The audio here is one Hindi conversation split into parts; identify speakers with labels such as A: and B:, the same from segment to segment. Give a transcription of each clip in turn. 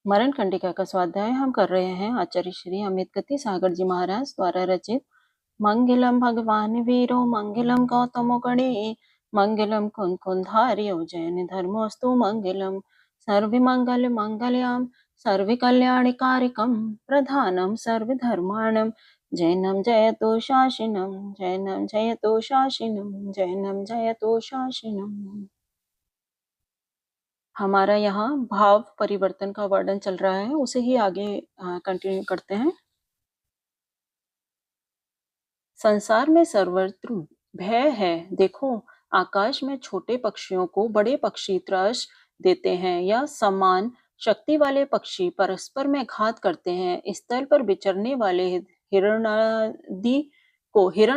A: मरण कंडिका का स्वाध्याय हम कर रहे हैं आचार्य श्री अमित गति सागर जी महाराज द्वारा रचित। मंगलम भगवान वीरो मंगलम गौतमो गणे मंगलम कुंकुंधार्यो जैन धर्मोस्तु मंगलम सर्व मंगल मंगलयाम सर्व कल्याण कारकम प्रधानम सर्व धर्माणम जैनम जयतो शासनम जैनम जयतो शासनम जैनम जयतो शासनम। हमारा यहाँ भाव परिवर्तन का वर्णन चल रहा है, उसे ही आगे कंटिन्यू करते हैं। संसार में सर्वत्र भय है। देखो, आकाश में छोटे पक्षियों को बड़े पक्षी त्रास देते हैं या समान शक्ति वाले पक्षी परस्पर में घात करते हैं। स्थल पर विचरने वाले हिरण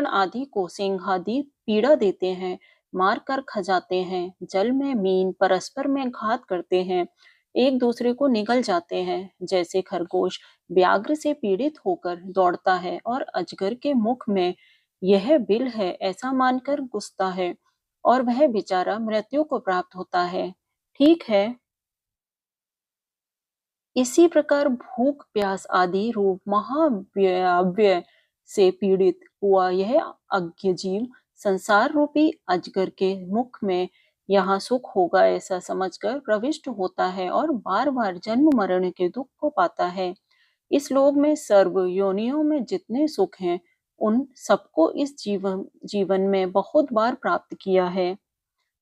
A: आदि को सिंहादि पीड़ा देते हैं, मार कर खा जाते हैं। जल में मीन परस्पर में घात करते हैं, एक दूसरे को निगल जाते हैं। जैसे खरगोश व्याघ्र से पीड़ित होकर दौड़ता है और अजगर के मुख में यह बिल है ऐसा मानकर घुसता है और वह बेचारा मृत्यु को प्राप्त होता है। ठीक है, इसी प्रकार भूख प्यास आदि रूप महाव्यय से पीड़ित हुआ यह अज्ञ जीव संसार रूपी अजगर के मुख में यहाँ सुख होगा ऐसा समझकर प्रविष्ट होता है और बार बार जन्म मरण के दुख को पाता है। इस लोक में सर्व योनियों में जितने सुख हैं उन सबको इस जीवन में बहुत बार प्राप्त किया है।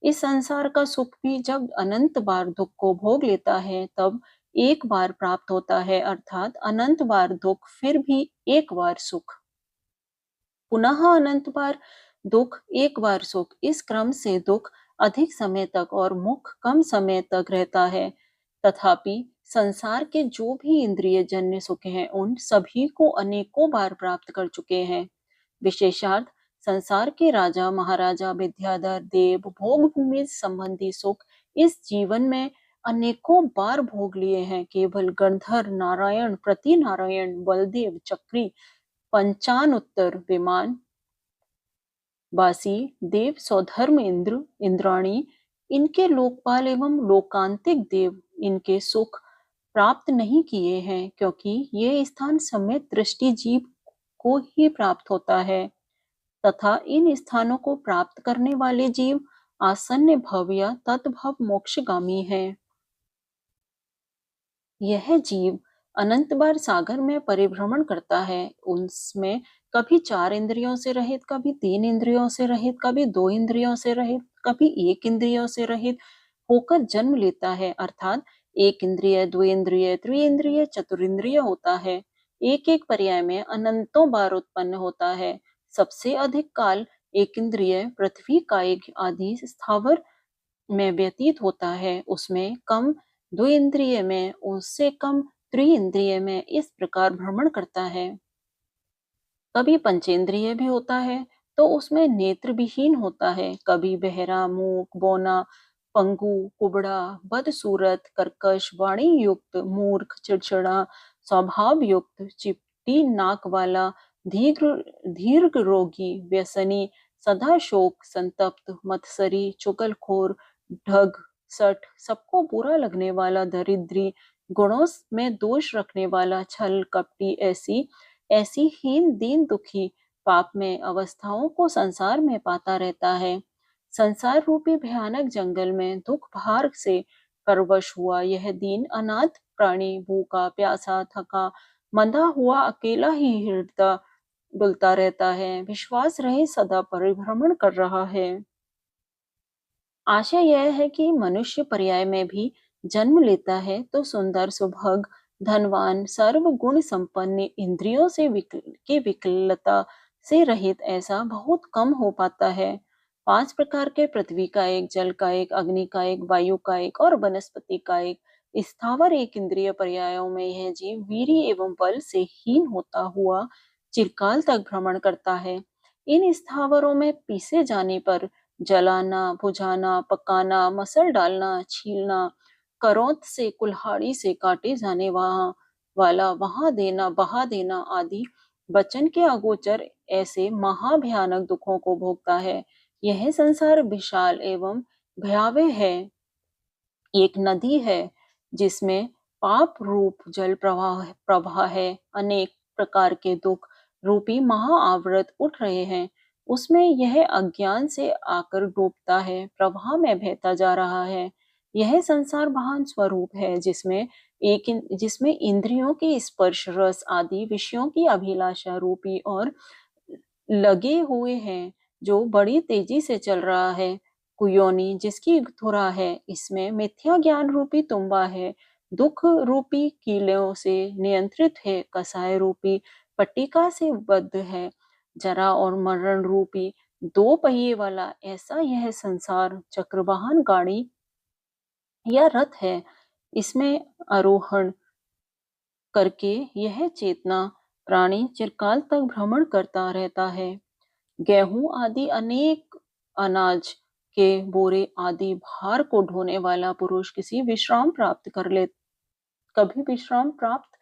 A: इस संसार का सुख भी जब अनंत बार दुख को भोग लेता है तब एक बार प्राप्त होता है, अर्थात अनंत बार दुख फिर भी एक बार सुख, पुनः अनंत बार दुख एक बार सुख। इस क्रम से दुख अधिक समय तक और मुख कम समय तक रहता है। तथापि संसार के जो भी इंद्रिय जन्य सुख हैं उन सभी को अनेकों बार प्राप्त कर चुके हैं। विशेषार्थ संसार के राजा महाराजा विद्याधर देव भोग भूमि संबंधी सुख इस जीवन में अनेकों बार भोग लिए हैं। केवल गंधर्व नारायण प्रति नारायण बलदेव चक्री पंचान उत्तर विमान वासी देव सौधर्म इंद्र इंद्राणी इनके लोकपाल एवं लोकांतिक देव इनके सुख प्राप्त नहीं किए हैं, क्योंकि ये स्थान समेत दृष्टि जीव को ही प्राप्त होता है तथा इन स्थानों को प्राप्त करने वाले जीव आसन्न भव या तत्भव मोक्षगामी है। यह जीव अनंत बार सागर में परिभ्रमण करता है, उसमें कभी 4 इंद्रियों से रहित, कभी 3 इंद्रियों से रहित, कभी 2 इंद्रियों से रहित, कभी 1 इंद्रियों से रहित होकर जन्म लेता है, अर्थात 1 इंद्रिय, 2 इंद्रिय, त्रिइंद्रिय, चतुरिंद्रिय होता है। एक एक पर्याय में अनंतों बार उत्पन्न होता है। सबसे अधिक काल 1 इंद्रिय पृथ्वी कायिक आदि स्थावर में व्यतीत होता है, उसमें कम 2 इंद्रिय में, उससे कम त्रिइंद्रिय में, इस प्रकार भ्रमण करता है। कभी पंचेंद्रिय भी होता है तो उसमें नेत्र विहीन होता है, कभी बहरा, मूक, बौना, पंगु, कुबड़ा, बदसूरत, कर्कश, वाणी युक्त, मूर्ख, चिड़चिड़ा, स्वभाव युक्त, चिपटी नाक वाला, दीर्घ रोगी, व्यसनी, सदा शोक संतप्त, मत्सरी, चुगलखोर, ढग, सठ, सबको बुरा लगने वाला, दरिद्री, गुणों में दोष रखने वाला, छल कपटी, ऐसी ऐसी हीन दीन दुखी पाप में अवस्थाओं को संसार में पाता रहता है। संसार रूपी भयानक जंगल में दुख भार से परवश हुआ यह दीन अनाथ प्राणी भूखा प्यासा थका मंदा हुआ अकेला ही हिरता डुलता रहता है, विश्वास रहे सदा परिभ्रमण कर रहा है। आशा यह है कि मनुष्य पर्याय में भी जन्म लेता है तो सुंदर सुभग धनवान सर्व गुण संपन्न इंद्रियों से विकलता से रहित ऐसा बहुत कम हो पाता है। 5 प्रकार के पृथ्वी का एक, जल का एक, अग्नि का एक, वायु का एक और वनस्पति का एक स्थावर एक इंद्रिय पर्यायों में यह जीव वीर्य एवं बल से हीन होता हुआ चिरकाल तक भ्रमण करता है। इन स्थावरों में पीसे जाने पर जलाना, बुझाना, पकाना, मसल डालना, छीलना, करौंत से कुल्हाड़ी से काटे जाने वाला वहां देना, बहा देना आदि वचन के अगोचर ऐसे महाभयानक दुखों को भोगता है। यह संसार विशाल एवं भयावह है। एक नदी है जिसमें पाप रूप जल प्रवाह है, अनेक प्रकार के दुख रूपी महाआवर्त उठ रहे हैं, उसमें यह अज्ञान से आकर डूबता है, प्रवाह में बहता जा रहा है। यह संसार महान स्वरूप है जिसमें इंद्रियों के स्पर्श रस आदि विषयों की अभिलाषा रूपी और लगे हुए हैं, जो बड़ी तेजी से चल रहा है। कुयोनी जिसकी धुरा है, इसमें मिथ्या ज्ञान रूपी तुम्बा है, दुख रूपी कीलों से नियंत्रित है, कसाय रूपी पट्टिका से बद्ध है, जरा और मरण रूपी दो पहिए वाला ऐसा यह संसार चक्रवाहन गाड़ी या रथ है। इसमें आरोहण करके यह चेतना प्राणी चिरकाल तक भ्रमण करता रहता है। गेहूं आदि अनेक अनाज के बोरे आदि भार को ढोने वाला पुरुष कभी विश्राम प्राप्त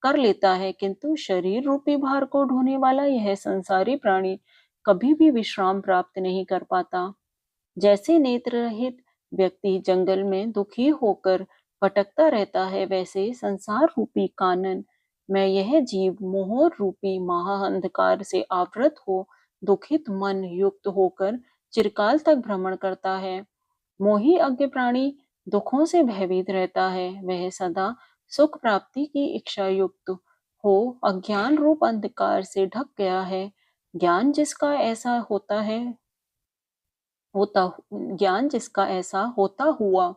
A: कर लेता है, किंतु शरीर रूपी भार को ढोने वाला यह संसारी प्राणी कभी भी विश्राम प्राप्त नहीं कर पाता। जैसे नेत्र रहित व्यक्ति जंगल में दुखी होकर भटकता रहता है, वैसे संसार रूपी कानन में यह जीव मोह रूपी महाअंधकार से आवृत हो दुखित मन युक्त होकर चिरकाल तक भ्रमण करता है। मोही अज्ञ प्राणी दुखों से भयभीत रहता है, वह सदा सुख प्राप्ति की इच्छा युक्त हो अज्ञान रूप अंधकार से ढक गया है। ज्ञान जिसका ऐसा होता हुआ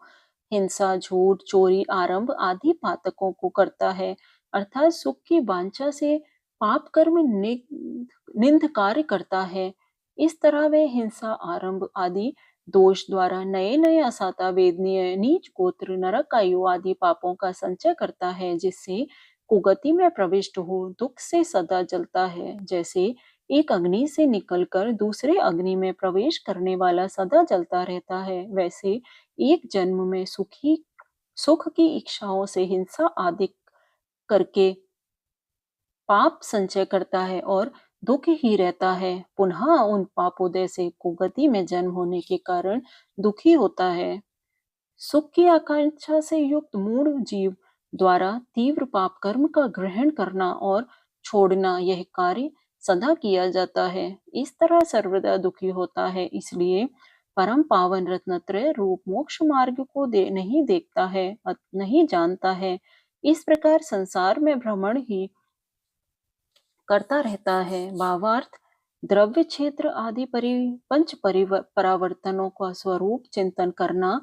A: हिंसा झूठ चोरी आरंभ आदि पातकों को करता है, अर्थात सुख की वांछा से पाप कर्म निंद कार्य करता है। इस तरह वह हिंसा आरंभ आदि दोष द्वारा नए नए असाता वेदनीय नीच गोत्र नरक आयु आदि पापों का संचय करता है, जिससे कुगति में प्रविष्ट हो दुख से सदा जलता है। जैसे एक अग्नि से निकलकर दूसरे अग्नि में प्रवेश करने वाला सदा जलता रहता है, वैसे एक जन्म में सुख की इच्छाओं से हिंसा आदि करके पाप संचय करता है और दुख ही रहता है, पुनः उन पापोदय से कुगति में जन्म होने के कारण दुखी होता है। सुख की आकांक्षा से युक्त मूढ़ जीव द्वारा तीव्र पाप कर्म का ग्रहण करना और छोड़ना यह कार्य सदा किया जाता है, इस तरह सर्वदा दुखी होता है। इसलिए परम पावन रत्नत्रय रूप मोक्ष मार्ग को नहीं देखता है, नहीं जानता है। इस प्रकार संसार में भ्रमण ही करता रहता है। भावार्थ द्रव्य क्षेत्र आदि परावर्तनों का स्वरूप चिंतन करना,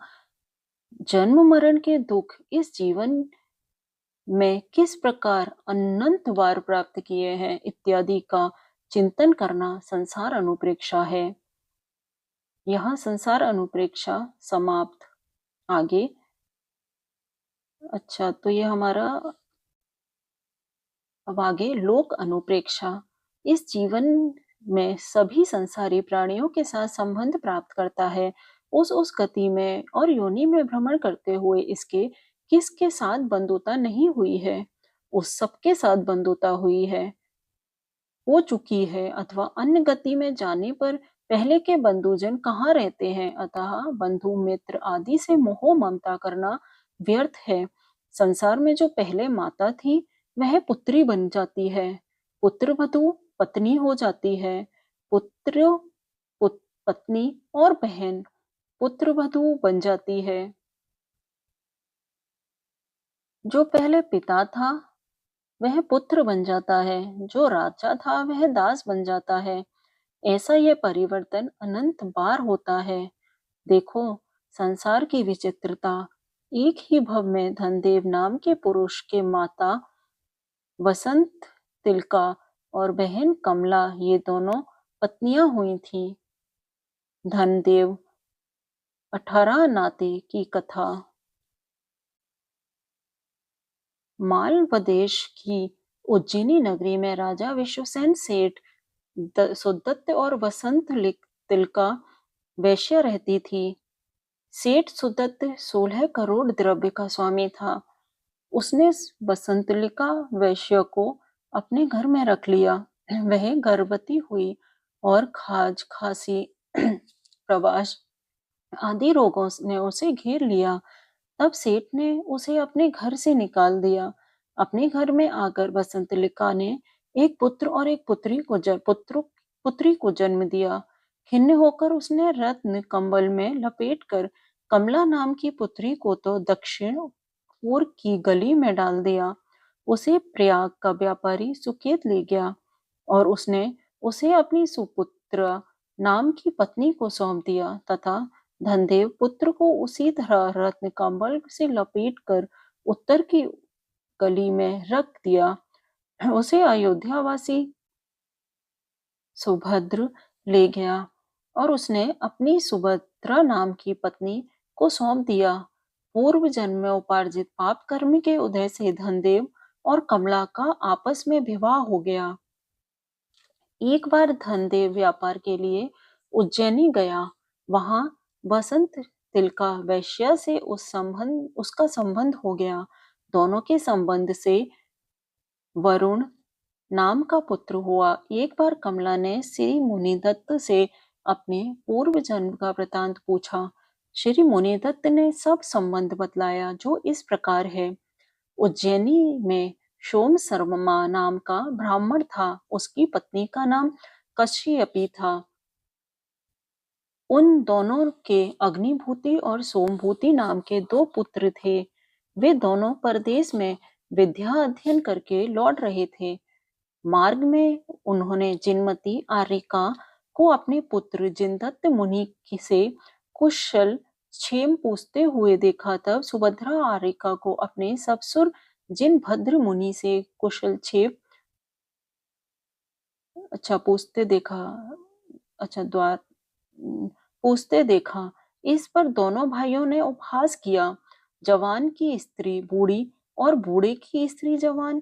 A: जन्म मरण के दुख इस जीवन में किस प्रकार अनंत बार प्राप्त किए हैं इत्यादि का चिंतन करना संसार अनुप्रेक्षा है। यहाँ संसार अनुप्रेक्षा समाप्त। आगे अच्छा, तो ये हमारा अब आगे लोक अनुप्रेक्षा। इस जीवन में सभी संसारी प्राणियों के साथ संबंध प्राप्त करता है। उस गति में और योनि में भ्रमण करते हुए इसके किसके साथ बंधुता नहीं हुई है, उस सबके साथ बंधुता हो चुकी है, अथवा अन्य गति में जाने पर पहले के बंधुजन कहाँ रहते हैं, अतः बंधु मित्र आदि से मोह ममता करना व्यर्थ है। संसार में जो पहले माता थी वह पुत्री बन जाती है, पुत्र वधु पत्नी हो जाती है, पुत्र पत्नी और बहन पुत्र वधु बन जाती है। जो पहले पिता था वह पुत्र बन जाता है, जो राजा था वह दास बन जाता है। ऐसा यह परिवर्तन अनंत बार होता है। देखो संसार की विचित्रता। एक ही भव में धनदेव नाम के पुरुष के माता वसंत तिलका और बहन कमला ये दोनों पत्नियां हुई थी। धनदेव 18 नाते की कथा। मालवदेश की उज्जैनी नगरी में राजा विश्वसेन सेठ सुदत्त और वसंत तिलका वैश्य रहती थी। सेठ सुदत्त 16 करोड़ द्रव्य का स्वामी था। उसने वसंतलिका वैश्य को अपने घर में रख लिया। वह गर्भवती हुई और खाज खांसी प्रवास आदि रोगों ने उसे घेर लिया। तब सेठ ने उसे अपने घर से निकाल दिया। अपने घर में आकर बसंतलिका ने एक पुत्र और एक पुत्री को जन्म दिया। खिन्न होकर उसने रत्न कंबल में लपेटकर कमला नाम की पुत्री को तो दक्षिण पूर्व की गली में डाल दिया। उसे प्रयाग का व्यापारी सुकेत ले गया और उसने उसे अपनी सुपुत्र नाम की पत्नी को सौंप दिया तथा धनदेव पुत्र को उसी तरह रत्न कंबल से लपेटकर उत्तर की गली में रख दिया। उसे अयोध्यावासी सुभद्र ले गया और उसने अपनी सुभद्रा नाम की पत्नी को सौंप दिया। पूर्व जन्म में उपार्जित पाप कर्म के उदय से धनदेव और कमला का आपस में विवाह हो गया। एक बार धनदेव व्यापार के लिए उज्जैनी गया। वहां बसंत तिलका वैश्या से उसका संबंध हो गया। दोनों के संबंध से वरुण नाम का पुत्र हुआ। एक बार कमला ने श्री मुनिदत्त से अपने पूर्व जन्म का वृतांत पूछा। श्री मुनिदत्त ने सब संबंध बतलाया, जो इस प्रकार है। उज्जैनी में सोम शर्मा नाम का ब्राह्मण था। उसकी पत्नी का नाम कश्यपी था। उन दोनों के अग्निभूति और सोमभूति नाम के 2 पुत्र थे। वे दोनों परदेश में विद्या अध्ययन करके लौट रहे थे। मार्ग में उन्होंने जिनमती आर्यिका को अपने पुत्र जिनदत्त मुनि से कुशल क्षेम पूछते हुए देखा। तब सुभद्रा आर्यिका को अपने ससुर जिनभद्र मुनि से कुशल क्षेम पूछते देखा। द्वार पूछते देखा। इस पर दोनों भाइयों ने उपहास किया। जवान की स्त्री बूढ़ी और बूढ़े की स्त्री जवान।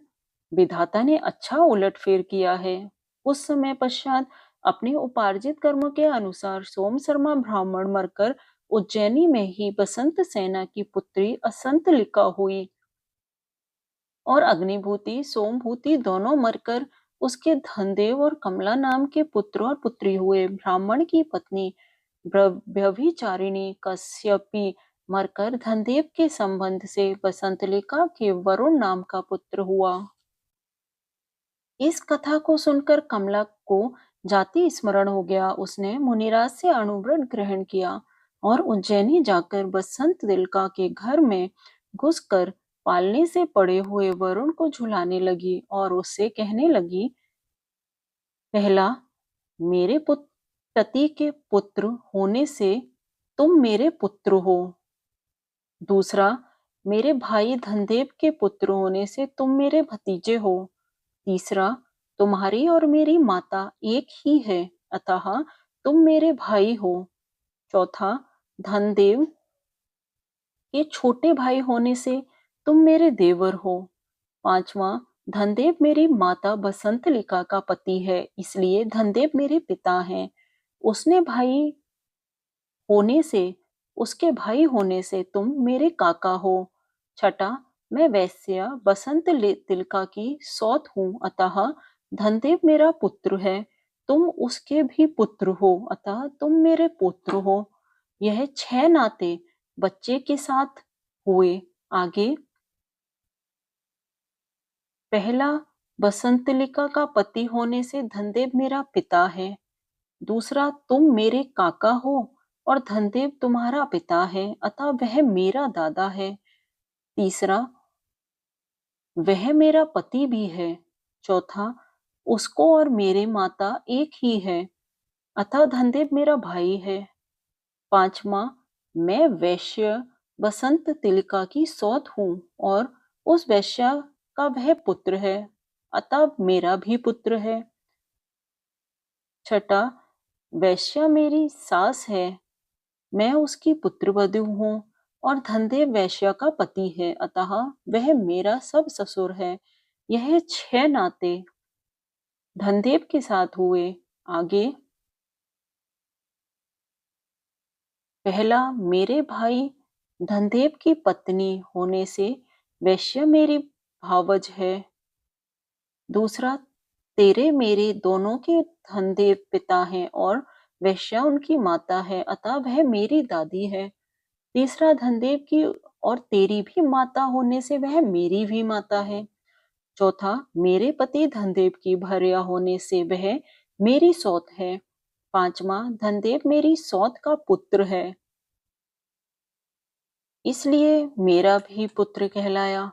A: विधाता ने अच्छा उलटफेर किया है। उस समय पश्चात अपने उपार्जित कर्मों के अनुसार सोम शर्मा ब्राह्मण मरकर उज्जैनी में ही बसंत सेना की पुत्री असंतलिका हुई और अग्निभूति सोमभूति दोनों मरकर उसके धनदेव और कमला नाम के पुत्र और पुत्री हुए। ब्राह्मण की पत्नी व्यभिचारिणी कश्यपी मरकर धनदेव के संबंध से बसंतलिका के वरुण नाम का पुत्र हुआ। इस कथा को सुनकर कमला को जाति स्मरण हो गया। उसने मुनिराज से अणुव्रत ग्रहण किया और उज्जैनी जाकर बसंतलिका के घर में घुसकर पालने से पड़े हुए वरुण को झुलाने लगी और उससे कहने लगी, पहला, मेरे पति के पुत्र होने से तुम मेरे पुत्र हो। दूसरा, मेरे भाई धनदेव के पुत्र होने से तुम मेरे भतीजे हो। तीसरा, तुम्हारी और मेरी माता एक ही है, अतः तुम मेरे भाई हो। चौथा, धनदेव के छोटे भाई होने से तुम मेरे देवर हो। पांचवा, धनदेव मेरी माता बसंतलिका का पति है, इसलिए धनदेव मेरे पिता हैं। उसके भाई होने से तुम मेरे काका हो। छठा, मैं वैश्या बसंतलिका की सौत हूँ, अतः धनदेव मेरा पुत्र है। तुम उसके भी पुत्र हो, अतः तुम मेरे पुत्र हो। यह 6 नाते बच्चे के साथ हुए। आगे, पहला, बसंतलिका का पति होने से धनदेव मेरा पिता है। दूसरा, तुम मेरे काका हो और धनदेव तुम्हारा पिता है, अतः वह मेरा दादा है। तीसरा, वह मेरा पति भी है। चौथा, उसको और मेरे माता एक ही है, अतः धनदेव मेरा भाई है। पांचवा, मैं वैश्य बसंतलिका की सौत हूँ और उस वैश्या का वह पुत्र है, अतः मेरा भी पुत्र है। छठा, वैश्या मेरी सास है, मैं उसकी पुत्रवधू हूँ और धनदेव वैश्या का पति है, अतः वह मेरा सब ससुर है। यह 6 नाते धनदेव के साथ हुए। आगे, पहला, मेरे भाई धनदेव की पत्नी होने से वैश्या मेरी भावज है। दूसरा, तेरे मेरे दोनों के धनदेव पिता हैं और वैश्या उनकी माता है, अतः वह मेरी दादी है। तीसरा, धनदेव की और तेरी भी माता होने से वह मेरी भी माता है। चौथा, मेरे पति धनदेव की भार्या होने से वह मेरी सौत है। पांचवा, धनदेव मेरी सौत का पुत्र है, इसलिए मेरा भी पुत्र कहलाया।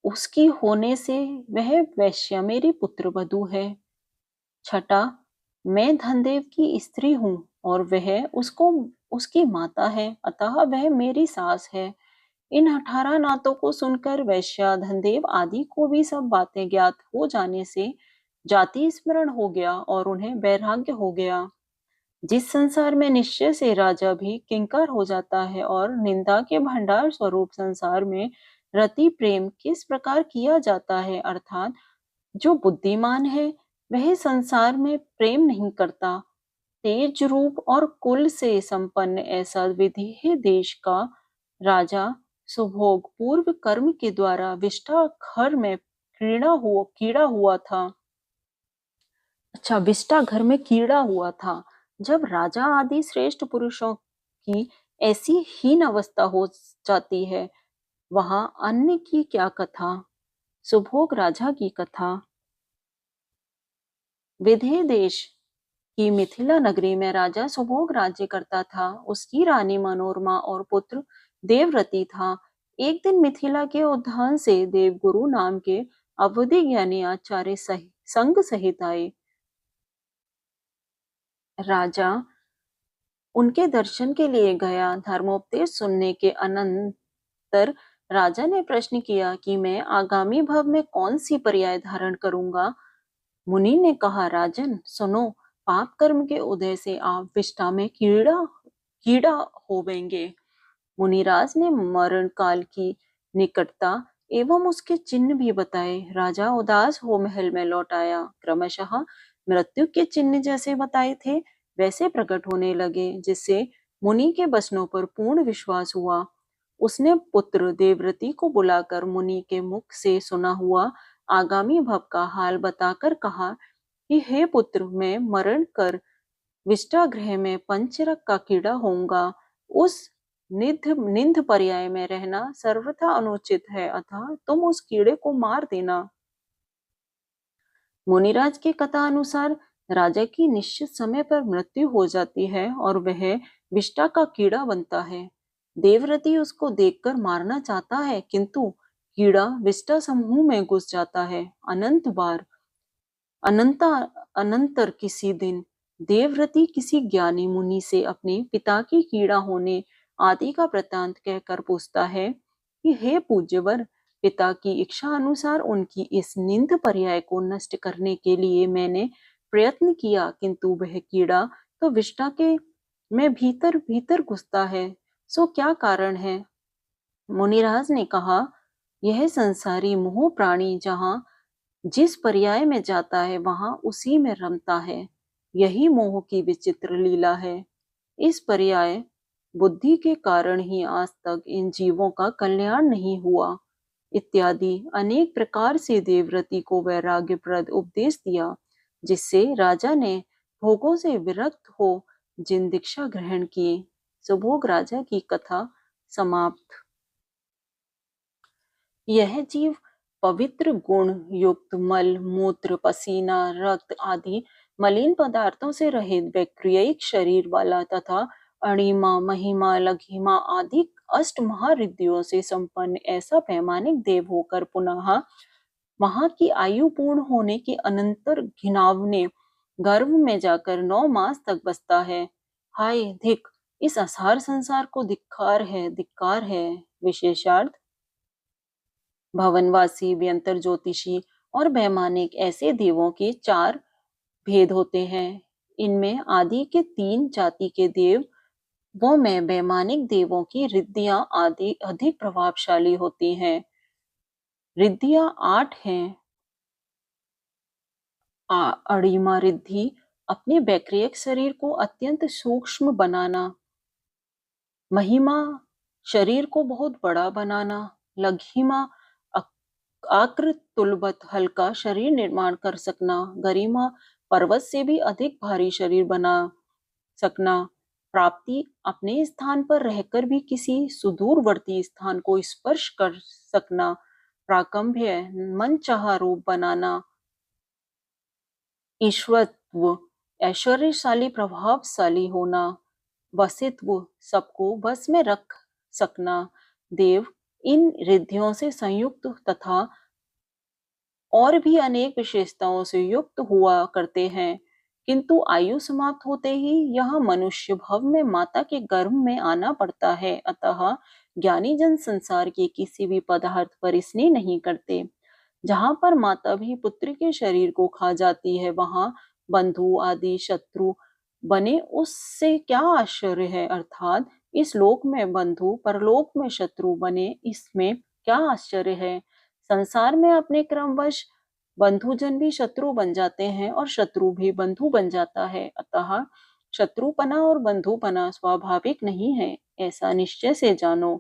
A: उसकी होने से वह वैश्या मेरी पुत्र वधू है। छठा, मैं धनदेव की स्त्री हूँ और वह उसको उसकी माता है, अतः वह मेरी सास है। इन 18 नातों को सुनकर वैश्या, धनदेव आदि को भी सब बातें ज्ञात हो जाने से जाति स्मरण हो गया और उन्हें वैराग्य हो गया। जिस संसार में निश्चय से राजा भी किंकर हो जाता है और निंदा के भंडार स्वरूप संसार में रति प्रेम किस प्रकार किया जाता है, अर्थात जो बुद्धिमान है वह संसार में प्रेम नहीं करता, तेज रूप और कुल से संपन्न ऐसा विधेय देश का राजा सुभोग पूर्व कर्म के द्वारा विष्ठा घर में कीड़ा हुआ था। अच्छा, विष्ठा घर में कीड़ा हुआ था। जब राजा आदि श्रेष्ठ पुरुषों की ऐसी हीन अवस्था हो जाती है, वहां अन्य की क्या कथा। सुभोग राजा की कथा। विधेय देश की मिथिला नगरी में राजा सुभोग राज्य करता था। उसकी रानी मनोरमा और पुत्र देवव्रती था। एक दिन मिथिला के उद्यान से देवगुरु नाम के अवधि ज्ञानी आचार्य संग सहित आए। राजा उनके दर्शन के लिए गया। धर्मोपदेश सुनने के अनंतर राजा ने प्रश्न किया कि मैं आगामी भव में कौन सी पर्याय धारण करूंगा। मुनि ने कहा, राजन सुनो, पाप कर्म के उदय से आप विष्ठा में कीड़ा होवेंगे। मुनिराज ने मरण काल की निकटता एवं उसके चिन्ह भी बताए। राजा उदास हो महल में लौट आया। क्रमशः मृत्यु के चिन्ह जैसे बताए थे वैसे प्रकट होने लगे, जिससे मुनि के वचनों पर पूर्ण विश्वास हुआ। उसने पुत्र देवव्रती को बुलाकर मुनि के मुख से सुना हुआ आगामी भव का हाल बताकर कहा कि हे पुत्र, मैं मरण कर विष्ठा गृह में पंचरक का कीड़ा होऊंगा। उस निंद पर्याय में रहना सर्वथा अनुचित है, अतः तुम उस कीड़े को मार देना। मुनिराज की कथा अनुसार राजा की निश्चित समय पर मृत्यु हो जाती है और वह विष्ठा का कीड़ा बनता है। देवव्रती उसको देखकर मारना चाहता है, किंतु कीड़ा विष्ठा समूह में घुस जाता है। अनंतर किसी दिन देवव्रती किसी ज्ञानी मुनि से अपने पिता की कीड़ा होने आदि का वृतांत कहकर पूछता है कि हे पूज्यवर, पिता की इच्छा अनुसार उनकी इस निंद पर्याय को नष्ट करने के लिए मैंने प्रयत्न किया, किंतु वह कीड़ा तो विष्ठा के में भीतर भीतर घुसता है, सो क्या कारण है। मुनिराज ने कहा, यह संसारी मोह प्राणी जहाँ जिस पर्याय में जाता है वहां उसी में रमता है। यही मोह की विचित्र लीला है। इस पर्याय बुद्धि के कारण ही आज तक इन जीवों का कल्याण नहीं हुआ। इत्यादि अनेक प्रकार से देवव्रती को वैराग्यप्रद उपदेश दिया, जिससे राजा ने भोगों से विरक्त हो जिन दीक्षा ग्रहण किए। सुभोग राजा की कथा समाप्त। यह जीव पवित्र गुण युक्त मल मूत्र पसीना रक्त आदि मलिन पदार्थों से रहित वैक्रियिक शरीर वाला तथा अणिमा महिमा लघिमा आदि अष्ट महारिद्धियों से संपन्न ऐसा वैमानिक देव होकर पुनः वहां की आयु पूर्ण होने के अनंतर घिनावने गर्भ में जाकर 9 मास तक बसता है। हाय धिक, इस असार संसार को धिक्कार है। विशेषार्थ, भवनवासी व्यंतर ज्योतिषी और वैमानिक ऐसे देवों के 4 भेद होते हैं। इनमें आदि के 3 जाति के देव वो में वैमानिक देवों की रिद्धियां आदि अधिक प्रभावशाली होती हैं। रिद्धियां 8 हैं। अणिमा रिद्धि अपने वैक्रियक शरीर को अत्यंत सूक्ष्म बनाना। महिमा शरीर को बहुत बड़ा बनाना। लघिमा आकृ तुलवत हल्का शरीर निर्माण कर सकना। गरिमा पर्वत से भी अधिक भारी शरीर बना सकना। प्राप्ति अपने स्थान पर रहकर भी किसी सुदूरवर्ती स्थान को स्पर्श कर सकना, प्राकंभ्य मनचाहा रूप बनाना, ईश्वरत्व, ऐश्वर्यशाली प्रभावशाली होना, वसित्व, सबको बस में रख सकना, देव इन रिद्धियों से संयुक्त तथा और भी अनेक विशेषताओं से युक्त हुआ करते हैं, किंतु आयु समाप्त होते ही यह मनुष्य भव में माता के गर्भ में आना पड़ता है। अतः ज्ञानी जन संसार के किसी भी पदार्थ पर स्नेह नहीं करते। जहाँ पर माता भी पुत्र के शरीर को खा जाती है, वहाँ बंधु आदि शत्रु बने उससे क्या आश्चर्य है। अर्थात इस लोक में बंधु परलोक में शत्रु बने इसमें क्या आश्चर्य है। संसार में अपने क्रमवश बंधुजन भी शत्रु बन जाते हैं और शत्रु भी बंधु बन जाता है। अतः शत्रुपना और बंधुपना स्वाभाविक नहीं है, ऐसा निश्चय से जानो।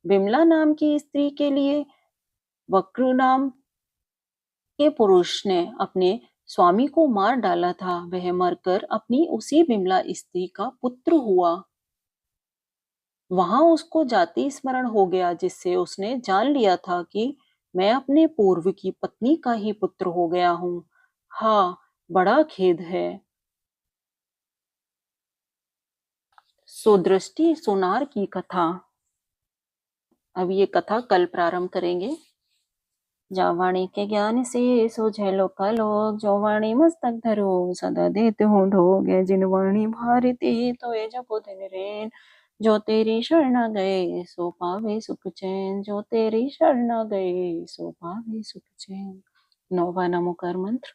A: बिमला नाम की स्त्री के लिए वक्र नाम के पुरुष ने अपने स्वामी को मार डाला था। वह मरकर अपनी उसी बिमला स्त्री का पुत्र हुआ। वहां उसको जाति स्मरण हो गया, जिससे उसने जान लिया था कि मैं अपने पूर्व की पत्नी का ही पुत्र हो गया हूँ। हाँ, बड़ा खेद है। सुदृष्टि सोनार की कथा। अब ये कथा कल प्रारंभ करेंगे। जा वाणी के ज्ञान से सोझे लोकालोक, जो वाणी मस्तक धरो सदा देते हो ढोगे। जिन वाणी भारती तो ये जपो दिन रेन, जो तेरी शरण गए सो पावे सुख चैन। जो तेरी शरण गए सो पावे सुख चैन। नौवा नमोकार मंत्र।